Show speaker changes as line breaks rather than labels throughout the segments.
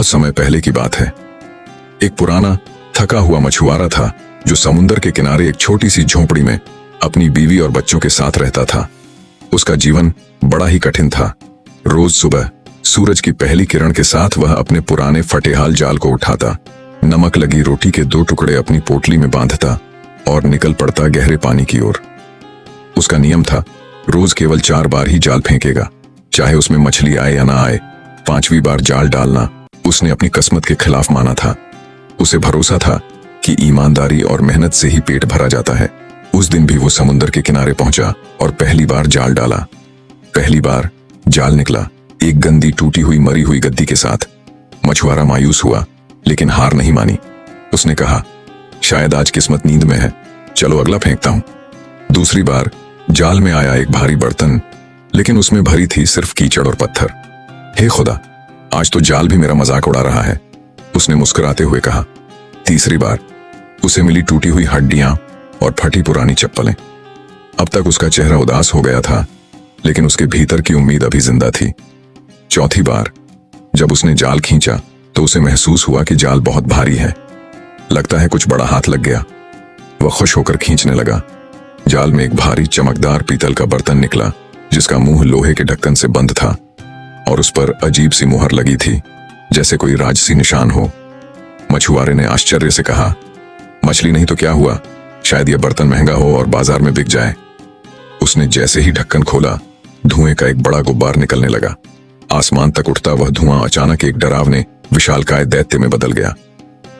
बहुत समय पहले की बात है। एक पुराना थका हुआ मछुआरा था जो समुंदर के किनारे एक छोटी सी झोपड़ी में अपनी बीवी और बच्चों के साथ रहता था। उसका जीवन बड़ा ही कठिन था। रोज सुबह सूरज की पहली किरण के साथ वह अपने पुराने फटेहाल जाल को उठाता, नमक लगी रोटी के 2 टुकड़े अपनी पोटली में बांधता और निकल पड़ता गहरे पानी की ओर। उसका नियम था, रोज केवल 4 बार ही जाल फेंकेगा, चाहे उसमें मछली आए या ना आए। 5वीं बार जाल डालना उसने अपनी किस्मत के खिलाफ माना था। उसे भरोसा था कि ईमानदारी और मेहनत से ही पेट भरा जाता है। उस दिन भी वो समुद्र के किनारे पहुंचा और पहली बार जाल डाला। पहली बार जाल निकला एक गंदी टूटी हुई मरी हुई गद्दी के साथ। मछुआरा मायूस हुआ लेकिन हार नहीं मानी। उसने कहा, शायद आज किस्मत नींद में है, चलो अगला फेंकता हूं। दूसरी बार जाल में आया एक भारी बर्तन, लेकिन उसमें भरी थी सिर्फ कीचड़ और पत्थर। हे खुदा, आज तो जाल भी मेरा मजाक उड़ा रहा है, उसने मुस्कुराते हुए कहा। तीसरी बार उसे मिली टूटी हुई हड्डियां और फटी पुरानी चप्पलें। अब तक उसका चेहरा उदास हो गया था, लेकिन उसके भीतर की उम्मीद अभी जिंदा थी। चौथी बार जब उसने जाल खींचा तो उसे महसूस हुआ कि जाल बहुत भारी है। लगता है कुछ बड़ा हाथ लग गया। वह खुश होकर खींचने लगा। जाल में एक भारी चमकदार पीतल का बर्तन निकला जिसका मुंह लोहे के ढक्कन से बंद था और उस पर अजीब सी मुहर लगी थी, जैसे कोई राजसी निशान हो। मछुआरे ने आश्चर्य से कहा, मछली नहीं तो क्या हुआ, शायद यह बर्तन महंगा हो और बाजार में बिक जाए। उसने जैसे ही ढक्कन खोला, धुएं का एक बड़ा गुब्बार निकलने लगा। आसमान तक उठता वह धुआं अचानक एक डरावने विशालकाय दैत्य में बदल गया।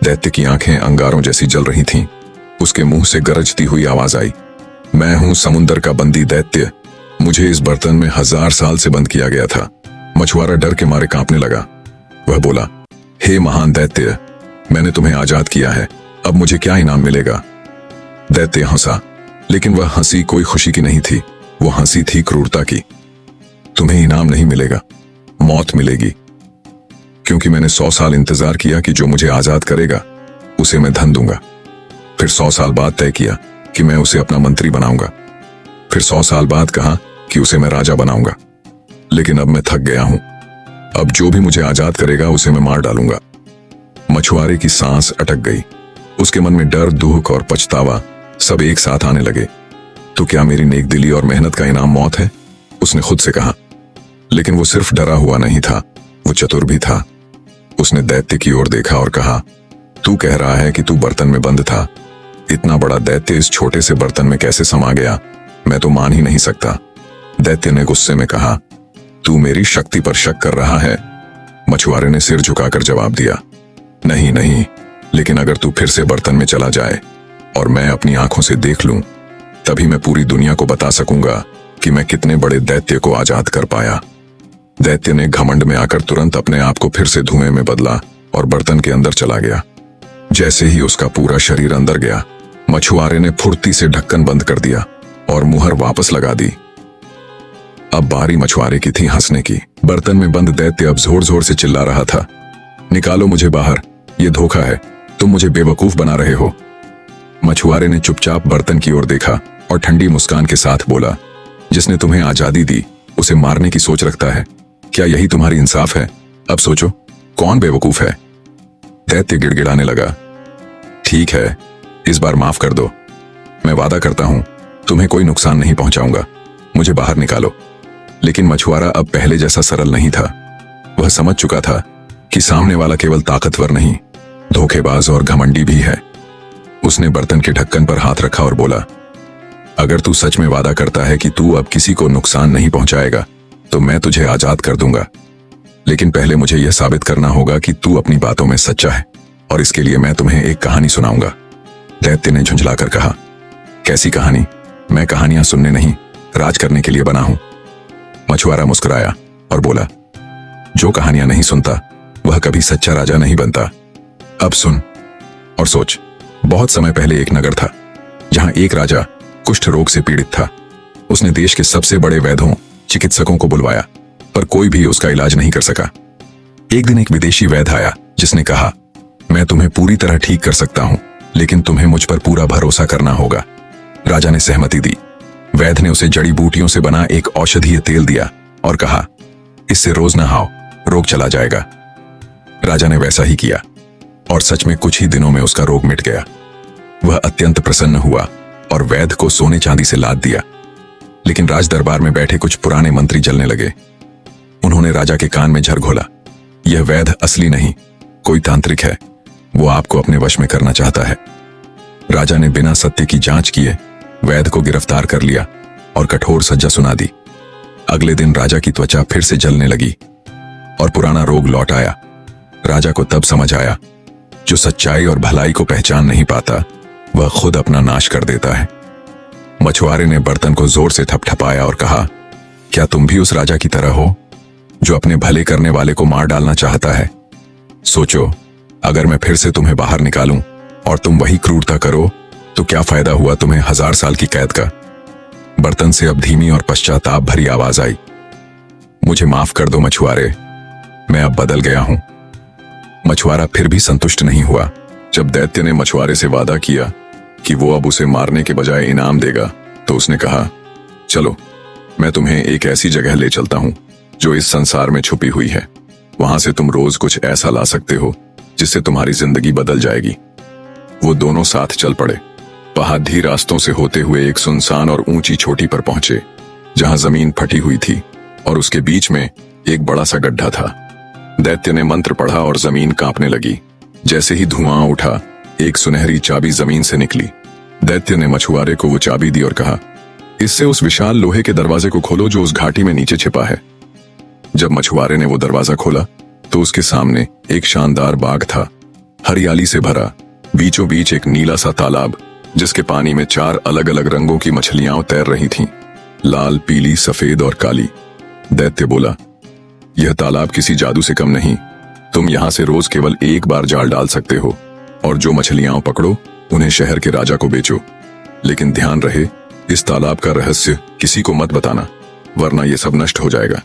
दैत्य की आंखें अंगारों जैसी जल रही थीं। उसके मुंह से गरजती हुई आवाज आई, मैं हूं समुंदर का बंदी दैत्य, मुझे इस बर्तन में 1000 साल से बंद किया गया था। मछुआरा डर के मारे कांपने लगा। वह बोला, हे महान दैत्य, मैंने तुम्हें आजाद किया है, अब मुझे क्या इनाम मिलेगा? दैत्य हंसा, लेकिन वह हंसी कोई खुशी की नहीं थी, वो हंसी थी क्रूरता की। तुम्हें इनाम नहीं मिलेगा, मौत मिलेगी, क्योंकि मैंने 100 साल इंतजार किया कि जो मुझे आजाद करेगा उसे मैं धन दूंगा। फिर 100 साल बाद तय किया कि मैं उसे अपना मंत्री बनाऊंगा। फिर 100 साल बाद कहा कि उसे मैं राजा बनाऊंगा। लेकिन अब मैं थक गया हूं, अब जो भी मुझे आजाद करेगा उसे मैं मार डालूंगा। मछुआरे की सांस अटक गई। उसके मन में डर, दुख और पछतावा सब एक साथ आने लगे। तो क्या मेरी नेकदिली और मेहनत का इनाम मौत है? उसने खुद से कहा। लेकिन वो सिर्फ डरा हुआ नहीं था, वो चतुर भी था। उसने दैत्य की ओर देखा और कहा, तू कह रहा है कि तू बर्तन में बंद था, इतना बड़ा दैत्य इस छोटे से बर्तन में कैसे समा गया? मैं तो मान ही नहीं सकता। दैत्य ने गुस्से में कहा, तू मेरी शक्ति पर शक कर रहा है? मछुआरे ने सिर झुकाकर जवाब दिया, नहीं नहीं, लेकिन अगर तू फिर से बर्तन में चला जाए और मैं अपनी आंखों से देख लूं, तभी मैं पूरी दुनिया को बता सकूंगा कि मैं कितने बड़े दैत्य को आजाद कर पाया। दैत्य ने घमंड में आकर तुरंत अपने आप को फिर से धुएं में बदला और बर्तन के अंदर चला गया। जैसे ही उसका पूरा शरीर अंदर गया, मछुआरे ने फुर्ती से ढक्कन बंद कर दिया और मुहर वापस लगा दी। अब बारी मछुआरे की थी हंसने की। बर्तन में बंद दैत्य अब जोर जोर से चिल्ला रहा था, निकालो मुझे बाहर, ये धोखा है, तुम मुझे बेवकूफ बना रहे हो। मछुआरे ने चुपचाप बर्तन की ओर देखा और ठंडी मुस्कान के साथ बोला, जिसने तुम्हें आजादी दी उसे मारने की सोच रखता है, क्या यही तुम्हारी इंसाफ है? अब सोचो, कौन बेवकूफ है? दैत्य गिड़गिड़ाने लगा, ठीक है, इस बार माफ कर दो, मैं वादा करता हूं तुम्हें कोई नुकसान नहीं पहुंचाऊंगा, मुझे बाहर निकालो। लेकिन मछुआरा अब पहले जैसा सरल नहीं था। वह समझ चुका था कि सामने वाला केवल ताकतवर नहीं, धोखेबाज और घमंडी भी है। उसने बर्तन के ढक्कन पर हाथ रखा और बोला, अगर तू सच में वादा करता है कि तू अब किसी को नुकसान नहीं पहुंचाएगा, तो मैं तुझे आजाद कर दूंगा। लेकिन पहले मुझे यह साबित करना होगा कि तू अपनी बातों में सच्चा है, और इसके लिए मैं तुम्हें एक कहानी सुनाऊंगा। दैत्य ने झुंझलाकर कहा, कैसी कहानी? मैं कहानियां सुनने नहीं, राज करने के लिए बना हूं। मछुआरा मुस्कुराया और बोला, जो कहानियां नहीं सुनता वह कभी सच्चा राजा नहीं बनता। अब सुन और सोच। बहुत समय पहले एक नगर था जहां एक राजा कुष्ठ रोग से पीड़ित था। उसने देश के सबसे बड़े वैद्यों, चिकित्सकों को बुलवाया, पर कोई भी उसका इलाज नहीं कर सका। एक दिन एक विदेशी वैद्य आया जिसने कहा, मैं तुम्हें पूरी तरह ठीक कर सकता हूं, लेकिन तुम्हें मुझ पर पूरा भरोसा करना होगा। राजा ने सहमति दी। वैद्य ने उसे जड़ी बूटियों से बना एक औषधीय तेल दिया और कहा, इससे रोज नहाओ, रोग चला जाएगा। राजा ने वैसा ही किया और सच में कुछ ही दिनों में उसका रोग मिट गया। वह अत्यंत प्रसन्न हुआ और वैद्य को सोने चांदी से लाद दिया। लेकिन राज दरबार में बैठे कुछ पुराने मंत्री जलने लगे। उन्होंने राजा के कान में झर घोला, यह वैद्य असली नहीं, कोई तांत्रिक है, वो आपको अपने वश में करना चाहता है। राजा ने बिना सत्य की जांच किए वैद्य को गिरफ्तार कर लिया और कठोर सजा सुना दी। अगले दिन राजा की त्वचा फिर से जलने लगी और पुराना रोग लौट आया। राजा को तब समझ आया, जो सच्चाई और भलाई को पहचान नहीं पाता वह खुद अपना नाश कर देता है। मछुआरे ने बर्तन को जोर से थपथपाया और कहा, क्या तुम भी उस राजा की तरह हो जो अपने भले करने वाले को मार डालना चाहता है? सोचो, अगर मैं फिर से तुम्हें बाहर निकालूं और तुम वही क्रूरता करो तो क्या फायदा हुआ तुम्हें 1000 साल की कैद का। बर्तन से अब धीमी और पश्चाताप भरी आवाज आई, मुझे माफ कर दो मछुआरे, मैं अब बदल गया हूं। मछुआरा फिर भी संतुष्ट नहीं हुआ। जब दैत्य ने मछुआरे से वादा किया कि वो अब उसे मारने के बजाय इनाम देगा, तो उसने कहा, चलो मैं तुम्हें एक ऐसी जगह ले चलता हूं जो इस संसार में छुपी हुई है। वहां से तुम रोज कुछ ऐसा ला सकते हो जिससे तुम्हारी जिंदगी बदल जाएगी। वो दोनों साथ चल पड़े। पहाड़ी रास्तों से होते हुए एक सुनसान और ऊंची चोटी पर पहुंचे जहां जमीन फटी हुई थी और उसके बीच में एक बड़ा सा गड्ढा था। दैत्य ने मंत्र पढ़ा और जमीन कांपने लगी। जैसे ही धुआं उठा, एक सुनहरी चाबी जमीन से निकली। दैत्य ने मछुआरे को वो चाबी दी और कहा, इससे उस विशाल लोहे के दरवाजे को खोलो जो उस घाटी में नीचे छिपा है। जब मछुआरे ने वो दरवाजा खोला तो उसके सामने एक शानदार बाग था, हरियाली से भरा। बीचों बीच एक नीला सा तालाब जिसके पानी में 4 अलग अलग रंगों की मछलियां तैर रही थीं, लाल, पीली, सफेद और काली। दैत्य बोला, यह तालाब किसी जादू से कम नहीं। तुम यहां से रोज केवल एक बार जाल डाल सकते हो और जो मछलियां पकड़ो उन्हें शहर के राजा को बेचो। लेकिन ध्यान रहे, इस तालाब का रहस्य किसी को मत बताना, वरना यह सब नष्ट हो जाएगा।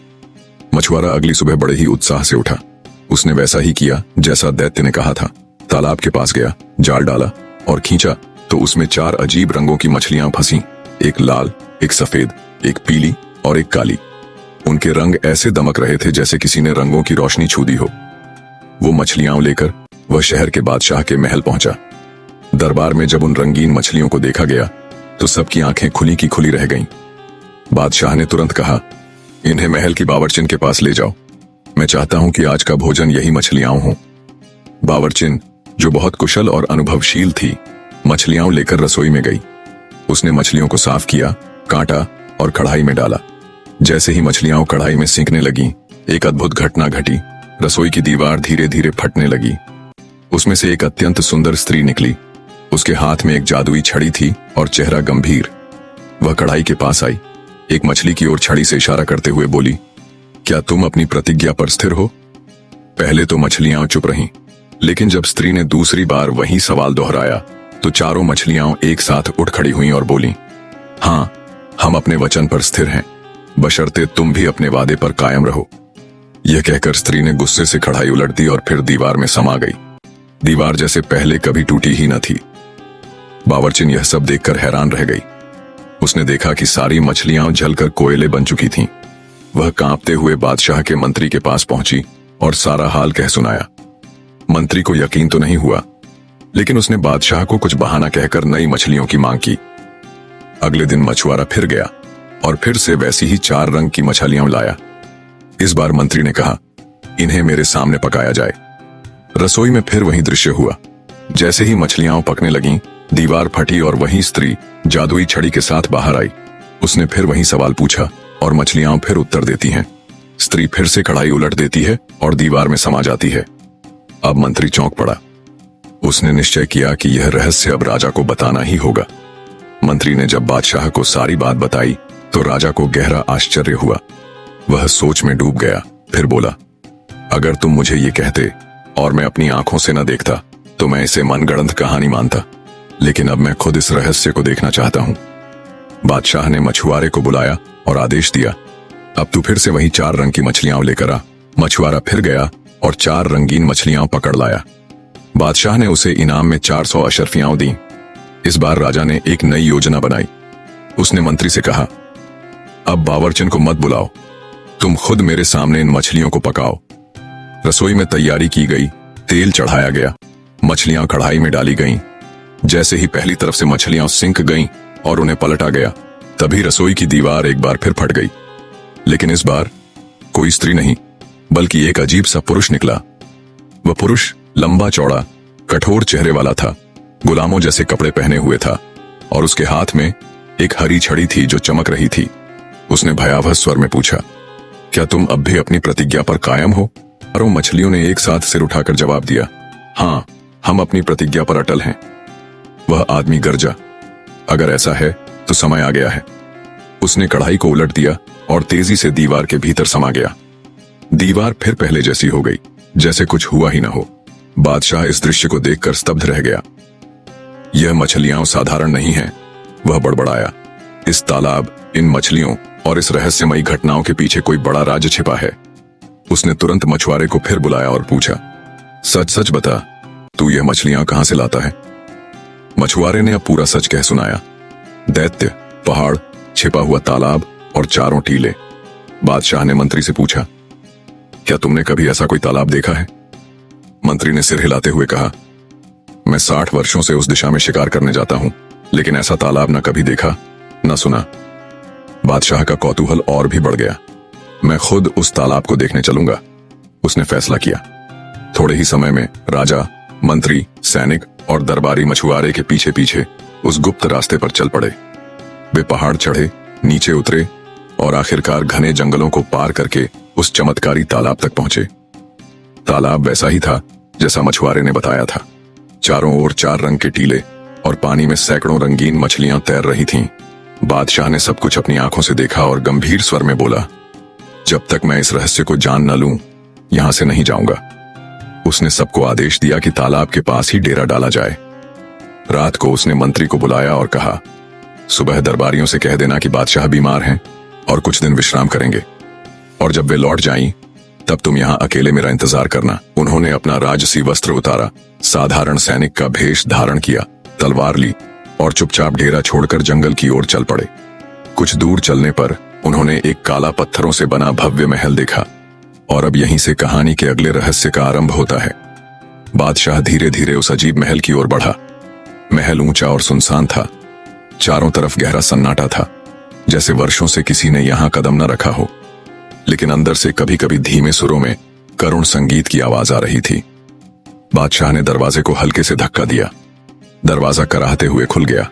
मछुआरा अगली सुबह बड़े ही उत्साह से उठा। उसने वैसा ही किया जैसा दैत्य ने कहा था। तालाब के पास गया, जाल डाला और खींचा तो उसमें 4 अजीब रंगों की मछलियां फंसी, एक लाल, एक सफेद, एक पीली और एक काली। उनके रंग ऐसे दमक रहे थे जैसे किसी ने रंगों की रोशनी छू दी हो। वो मछलियां लेकर वह शहर के बादशाह के महल पहुंचा। दरबार में जब उन रंगीन मछलियों को देखा गया तो सबकी आंखें खुली की खुली रह गईं। बादशाह ने तुरंत कहा, इन्हें महल की बावर्चिन के पास ले जाओ। मैं चाहता हूं कि आज का भोजन यही मछलियां हों। बावर्चिन, जो बहुत कुशल और अनुभवशील थी, मछलियां लेकर रसोई में गई। उसने मछलियों को साफ किया, काटा और कढ़ाई में डाला। जैसे ही मछलियां कढ़ाई में सीखने लगी, एक अद्भुत घटना घटी। रसोई की दीवार धीरे धीरे फटने लगी। उसमें से एक अत्यंत सुंदर स्त्री निकली। उसके हाथ में एक जादुई छड़ी थी और चेहरा गंभीर। वह कढ़ाई के पास आई, एक मछली की ओर छड़ी से इशारा करते हुए बोली, क्या तुम अपनी प्रतिज्ञा पर स्थिर हो? पहले तो मछलियां चुप रहीं, लेकिन जब स्त्री ने दूसरी बार वही सवाल दोहराया तो चारों मछलियां एक साथ उठ खड़ी हुईं और बोली, हाँ, हम अपने वचन पर स्थिर हैं, बशर्ते तुम भी अपने वादे पर कायम रहो। यह कहकर स्त्री ने गुस्से से कढ़ाई उलट दी और फिर दीवार में समा गई। दीवार जैसे पहले कभी टूटी ही न थी। बावर्चिन यह सब देखकर हैरान रह गई। उसने देखा कि सारी मछलियां जलकर कोयले बन चुकी थीं। वह कांपते हुए बादशाह के मंत्री के पास पहुंची और सारा हाल कह सुनाया। मंत्री को यकीन तो नहीं हुआ, लेकिन उसने बादशाह को कुछ बहाना कहकर नई मछलियों की मांग की। अगले दिन मछुआरा फिर गया और फिर से वैसी ही 4 रंग की मछलियां लाया। इस बार मंत्री ने कहा, इन्हें मेरे सामने पकाया जाए। रसोई में फिर वही दृश्य हुआ। जैसे ही मछलियां पकने लगीं, दीवार फटी और वही स्त्री जादुई छड़ी के साथ बाहर आई। उसने फिर वही सवाल पूछा और मछलियां फिर उत्तर देती हैं। स्त्री फिर से कढ़ाई उलट देती है और दीवार में समा जाती है। अब मंत्री चौंक पड़ा। उसने निश्चय किया कि यह रहस्य अब राजा को बताना ही होगा। मंत्री ने जब बादशाह को सारी बात बताई तो राजा को गहरा आश्चर्य हुआ। वह सोच में डूब गया। फिर बोला, अगर तुम मुझे ये कहते और मैं अपनी आंखों से न देखता तो मैं इसे मनगढ़ंत कहानी मानता, लेकिन अब मैं खुद इस रहस्य को देखना चाहता हूं। बादशाह ने मछुआरे को बुलाया और आदेश दिया, अब तू फिर से वही 4 रंग की मछलियां लेकर आ। मछुआरा फिर गया और 4 रंगीन मछलियां पकड़ लाया। बादशाह ने उसे इनाम में 400 अशर्फियां दी। इस बार राजा ने एक नई योजना बनाई। उसने मंत्री से कहा, अब बावर्चिन को मत बुलाओ, तुम खुद मेरे सामने इन मछलियों को पकाओ। रसोई में तैयारी की गई, तेल चढ़ाया गया, मछलियां कढ़ाई में डाली गईं। जैसे ही पहली तरफ से मछलियां सिंक गईं और उन्हें पलटा गया, तभी रसोई की दीवार एक बार फिर फट गई। लेकिन इस बार कोई स्त्री नहीं, बल्कि एक अजीब सा पुरुष निकला। वह पुरुष लंबा चौड़ा, कठोर चेहरे वाला था, गुलामों जैसे कपड़े पहने हुए था और उसके हाथ में एक हरी छड़ी थी जो चमक रही थी। उसने भयावह स्वर में पूछा, क्या तुम अब भी अपनी प्रतिज्ञा पर कायम हो? चारों मछलियों ने एक साथ सिर उठाकर जवाब दिया, हाँ, हम अपनी प्रतिज्ञा पर अटल हैं। वह आदमी गरजा, अगर ऐसा है तो समय आ गया है। उसने कढ़ाई को उलट दिया और तेजी से दीवार के भीतर समा गया। दीवार फिर पहले जैसी हो गई, जैसे कुछ हुआ ही ना हो। बादशाह इस दृश्य को देखकर स्तब्ध रह गया। यह मछलियां साधारण नहीं हैं, वह बड़बड़ाया। इस तालाब, इन मछलियों और इस रहस्यमयी घटनाओं के पीछे कोई बड़ा राज छिपा है। उसने तुरंत मछुआरे को फिर बुलाया और पूछा, सच सच बता, तू यह मछलियां कहां से लाता है? मछुआरे ने अब पूरा सच कह सुनाया। दैत्य, पहाड़, छिपा हुआ तालाब और चारों टीले। बादशाह ने मंत्री से पूछा, क्या तुमने कभी ऐसा कोई तालाब देखा है? मंत्री ने सिर हिलाते हुए कहा, मैं 60 वर्षों से उस दिशा में शिकार करने जाता हूं, लेकिन ऐसा तालाब न कभी देखा न सुना। बादशाह का कौतूहल और भी बढ़ गया। मैं खुद उस तालाब को देखने चलूंगा, उसने फैसला किया। थोड़े ही समय में राजा, मंत्री, सैनिक और दरबारी मछुआरे के पीछे पीछे उस गुप्त रास्ते पर चल पड़े। वे पहाड़ चढ़े, नीचे उतरे और आखिरकार घने जंगलों को पार करके उस चमत्कारी तालाब तक पहुंचे। तालाब वैसा ही था जैसा मछुआरे ने बताया था। चारों ओर 4 रंग के टीले और पानी में सैकड़ों रंगीन मछलियां तैर रही थीं। बादशाह ने सब कुछ अपनी आंखों से देखा और गंभीर स्वर में बोला, जब तक मैं इस रहस्य को जान न लूं, यहां से नहीं जाऊंगा। उसने सबको आदेश दिया कि तालाब के पास ही डेरा डाला जाए। रात को उसने मंत्री को बुलाया और कहा, सुबह दरबारियों से कह देना कि बादशाह बीमार हैं और कुछ दिन विश्राम करेंगे, और जब वे लौट जाएं, तब तुम यहां अकेले मेरा इंतजार करना। उन्होंने अपना राजसी वस्त्र उतारा, साधारण सैनिक का भेष धारण किया, तलवार ली और चुपचाप डेरा छोड़कर जंगल की ओर चल पड़े। कुछ दूर चलने पर उन्होंने एक काला पत्थरों से बना भव्य महल देखा, और अब यहीं से कहानी के अगले रहस्य का आरंभ होता है। बादशाह धीरे धीरे उस अजीब महल की ओर बढ़ा। महल ऊंचा और सुनसान था। चारों तरफ गहरा सन्नाटा था, जैसे वर्षों से किसी ने यहां कदम न रखा हो। लेकिन अंदर से कभी कभी धीमे सुरों में करुण संगीत की आवाज आ रही थी। बादशाह ने दरवाजे को हल्के से धक्का दिया। दरवाजा कराहते हुए खुल गया।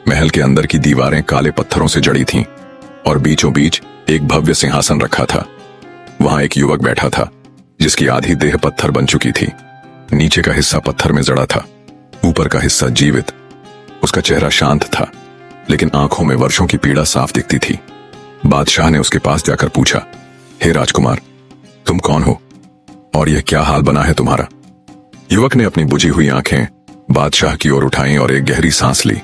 महल के अंदर की दीवारें काले पत्थरों से जड़ी थीं और बीचों बीच एक भव्य सिंहासन रखा था। वहां एक युवक बैठा था, जिसकी आधी देह पत्थर बन चुकी थी। नीचे का हिस्सा पत्थर में जड़ा था, ऊपर का हिस्सा जीवित। उसका चेहरा शांत था, लेकिन आंखों में वर्षों की पीड़ा साफ दिखती थी। बादशाह ने उसके पास जाकर पूछा, हे राजकुमार, तुम कौन हो और यह क्या हाल बना है तुम्हारा? युवक ने अपनी बुझी हुई आंखें बादशाह की ओर उठाई और एक गहरी सांस ली।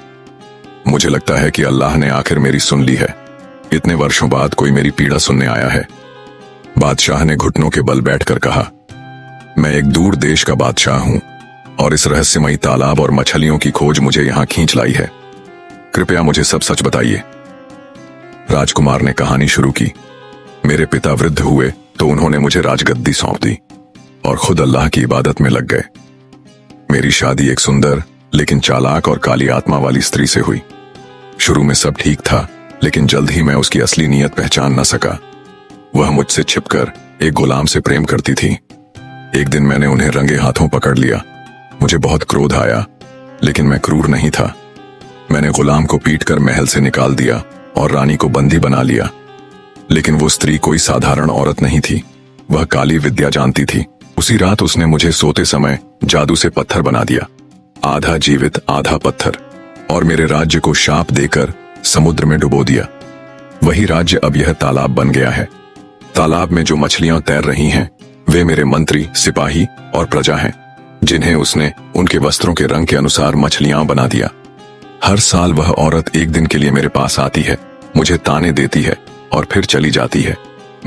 मुझे लगता है कि अल्लाह ने आखिर मेरी सुन ली है। इतने वर्षों बाद कोई मेरी पीड़ा सुनने आया है। बादशाह ने घुटनों के बल बैठकर कहा, मैं एक दूर देश का बादशाह हूं और इस रहस्यमयी तालाब और मछलियों की खोज मुझे यहां खींच लाई है। कृपया मुझे सब सच बताइए। राजकुमार ने कहानी शुरू की। मेरे पिता वृद्ध हुए तो उन्होंने मुझे राजगद्दी सौंप दी और खुद अल्लाह की इबादत में लग गए। मेरी शादी एक सुंदर लेकिन चालाक और काली आत्मा वाली स्त्री से हुई। शुरू में सब ठीक था, लेकिन जल्द ही मैं उसकी असली नीयत पहचान न सका। वह मुझसे छिपकर एक गुलाम से प्रेम करती थी। एक दिन मैंने उन्हें रंगे हाथों पकड़ लिया। मुझे बहुत क्रोध आया, लेकिन मैं क्रूर नहीं था। मैंने गुलाम को पीटकर महल से निकाल दिया और रानी को बंदी बना लिया। लेकिन वो स्त्री कोई साधारण औरत नहीं थी, वह काली विद्या जानती थी। उसी रात उसने मुझे सोते समय जादू से पत्थर बना दिया, आधा जीवित आधा पत्थर, और मेरे राज्य को शाप देकर समुद्र में डुबो दिया। वही राज्य अब यह तालाब बन गया है। तालाब में जो मछलियां तैर रही हैं, वे मेरे मंत्री, सिपाही और प्रजा हैं, जिन्हें उसने उनके वस्त्रों के रंग के अनुसार मछलियां बना दिया। हर साल वह औरत एक दिन के लिए मेरे पास आती है, मुझे ताने देती है और फिर चली जाती है।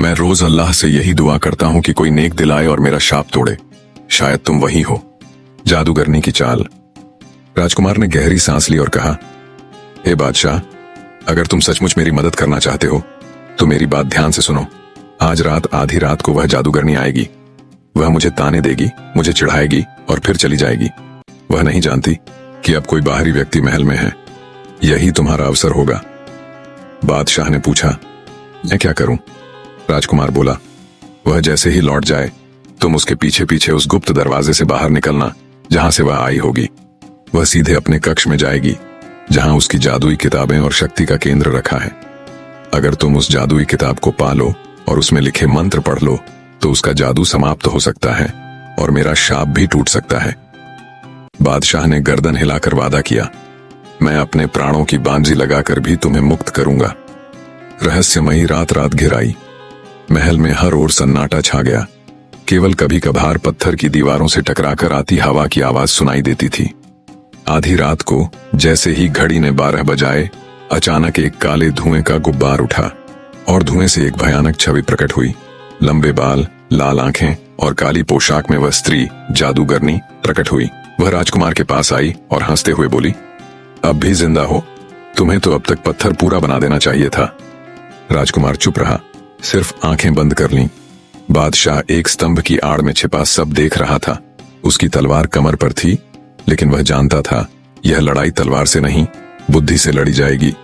मैं रोज अल्लाह से यही दुआ करता हूं कि कोई नेक दिलाए और मेरा शाप तोड़े। शायद तुम वही हो। जादूगरनी की चाल। राजकुमार ने गहरी सांस ली और कहा, हे बादशाह, अगर तुम सचमुच मेरी मदद करना चाहते हो तो मेरी बात ध्यान से सुनो। आज रात आधी रात को वह जादूगरनी आएगी। वह मुझे ताने देगी, मुझे चिढ़ाएगी और फिर चली जाएगी। वह नहीं जानती कि अब कोई बाहरी व्यक्ति महल में है। यही तुम्हारा अवसर होगा। बादशाह ने पूछा, मैं क्या करूं? राजकुमार बोला, वह जैसे ही लौट जाए तुम उसके पीछे पीछे उस गुप्त दरवाजे से बाहर निकलना जहां से वह आई होगी। वह सीधे अपने कक्ष में जाएगी जहां उसकी जादुई किताबें और शक्ति का केंद्र रखा है। अगर तुम उस जादुई किताब को पा लो और उसमें लिखे मंत्र पढ़ लो तो उसका जादू समाप्त हो सकता है और मेरा शाप भी टूट सकता है। बादशाह ने गर्दन हिलाकर वादा किया, मैं अपने प्राणों की बांजी लगाकर भी तुम्हें मुक्त करूंगा। रहस्यमयी रात रात घिर आई। महल में हर ओर सन्नाटा छा गया। केवल कभी कभार पत्थर की दीवारों से टकराकर आती हवा की आवाज सुनाई देती थी। आधी रात को जैसे ही घड़ी ने 12 बजाए, अचानक एक काले धुएं का गुब्बार उठा और धुएं से एक भयानक छवि प्रकट हुई। लंबे बाल, लाल आंखें और काली पोशाक में वह स्त्री जादूगरनी प्रकट हुई। वह राजकुमार के पास आई और हंसते हुए बोली, अब भी जिंदा हो? तुम्हें तो अब तक पत्थर पूरा बना देना चाहिए था। राजकुमार चुप रहा, सिर्फ आंखें बंद कर लीं। बादशाह एक स्तंभ की आड़ में छिपा सब देख रहा था। उसकी तलवार कमर पर थी, लेकिन वह जानता था यह लड़ाई तलवार से नहीं, बुद्धि से लड़ी जाएगी।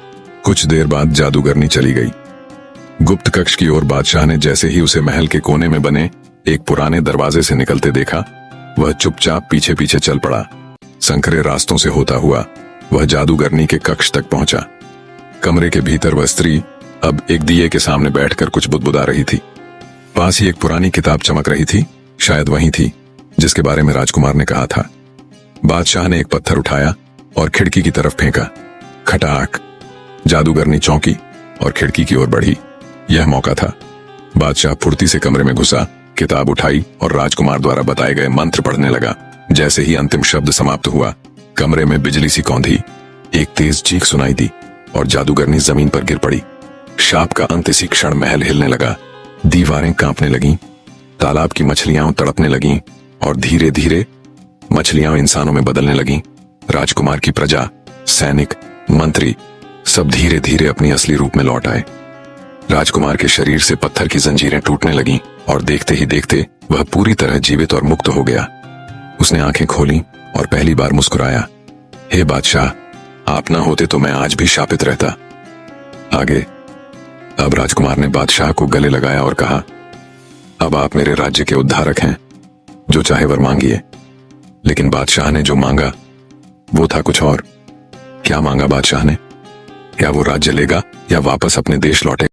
कुछ देर बाद जादूगरनी चली गई। गुप्त कक्ष की ओर बादशाह ने जैसे ही उसे महल के कोने में बने एक पुराने दरवाजे से निकलते देखा, वह चुपचाप पीछे पीछे चल पड़ा। संकरे रास्तों से होता हुआ वह जादूगरनी के कक्ष तक पहुंचा। कमरे के भीतर वह स्त्री अब एक दिए के सामने बैठकर कुछ बुदबुदा रही थी। पास ही एक पुरानी किताब चमक रही थी, शायद वही थी जिसके बारे में राजकुमार ने कहा था। बादशाह ने एक पत्थर उठाया और खिड़की की तरफ फेंका। खटाक! जादूगरनी चौंकी और खिड़की की ओर बढ़ी। यह मौका था। बादशाह फुर्ती से कमरे में घुसा, किताब उठाई और राजकुमार द्वारा बताए गए मंत्र पढ़ने लगा। जैसे ही अंतिम शब्द समाप्त हुआ, कमरे में बिजली सी कौंधी, एक तेज चीख सुनाई दी और जादूगरनी जमीन पर गिर पड़ी। शाप का अंत इसी क्षण महल हिलने लगा। दीवारें कांपने लगीं, तालाब की मछलियां तड़पने लगीं और धीरे धीरे मछलियां इंसानों में बदलने लगीं। राजकुमार की प्रजा, सैनिक, मंत्री सब धीरे धीरे अपनी असली रूप में लौट आए। राजकुमार के शरीर से पत्थर की जंजीरें टूटने लगीं और देखते ही देखते वह पूरी तरह जीवित और मुक्त हो गया। उसने आंखें खोलीं और पहली बार मुस्कुराया। हे बादशाह, आप ना होते तो मैं आज भी शापित रहता। आगे अब राजकुमार ने बादशाह को गले लगाया और कहा, अब आप मेरे राज्य के उद्धारक हैं, जो चाहे वर मांगिए। लेकिन बादशाह ने जो मांगा वो था कुछ और। क्या मांगा बादशाह ने? क्या वो राज्य लेगा या वापस अपने देश लौटे?